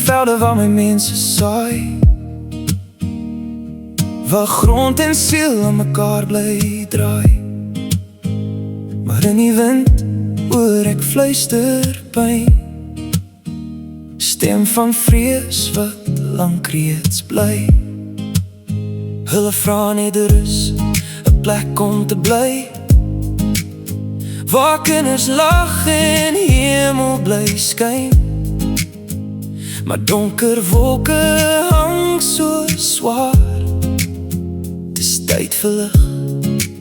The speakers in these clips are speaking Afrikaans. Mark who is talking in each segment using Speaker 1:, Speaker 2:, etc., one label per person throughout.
Speaker 1: velde waar my mense saai, waar grond en siel aan mekaar bly draai. Maar in die wind hoor ek fluister pyn, stem van vrees wat lank reeds bly. Hulle vra net rus, 'n plek om te bly, waar kinders lag en hemel bly skyn. Maar donker wolke hang so swaar, dis tyd vir lig,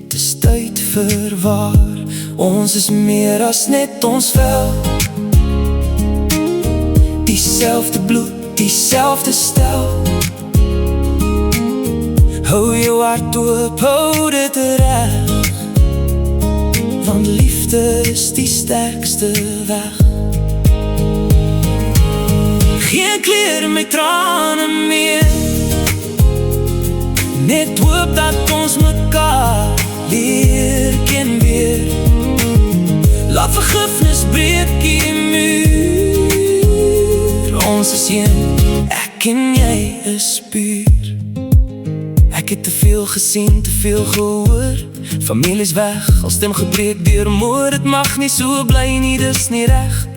Speaker 1: dis tyd vir waar. Ons is meer as net ons vel, dieselfde bloed, dieselfde stel. Hou jou hart oop, hou dit reg, want liefde is die sterkste weg. Geen kleur in my trane meer, net hoop dat ons mekaar leer ken weer. Laat vergifnis breek die muur, ons is een, ek en jy is puur. Ek het te veel gesien, te veel gehoor, families weg, al stem gebreek deur moord. Het mag nie so bly nie, dis nie reg.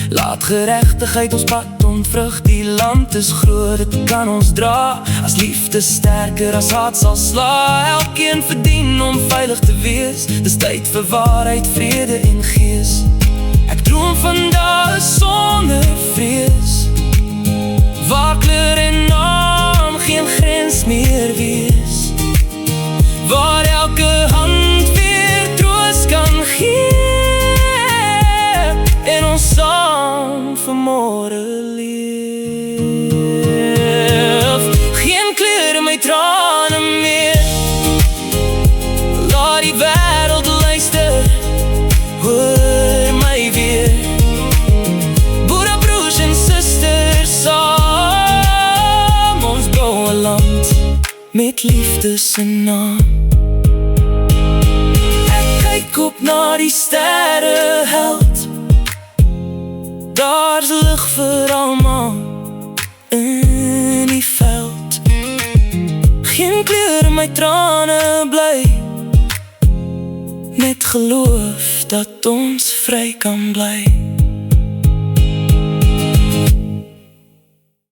Speaker 1: Laat geregtigheid ons pad ontvrug, die land is groot, dit kan ons dra. As liefde sterker as haat sal sla, elkeen verdien om veilig te wees. Dis tyd vir waarheid, vrede en gees. Ek droom van dae sonder vrees, waar kleur en naam geen grens meer wees, waar elke hand weer troos kan gee, en ons saam vir môre leef. Geen kleur in my trane meer, laat die wêreld luister, hoor my weer. Boere, broers en susters, saam ons bou 'n land met liefde se naam. Ek kyk op na die sterre held, daar's lig vir almal in die veld. Geen kleur in my trane bly, net geloof dat ons vry kan bly.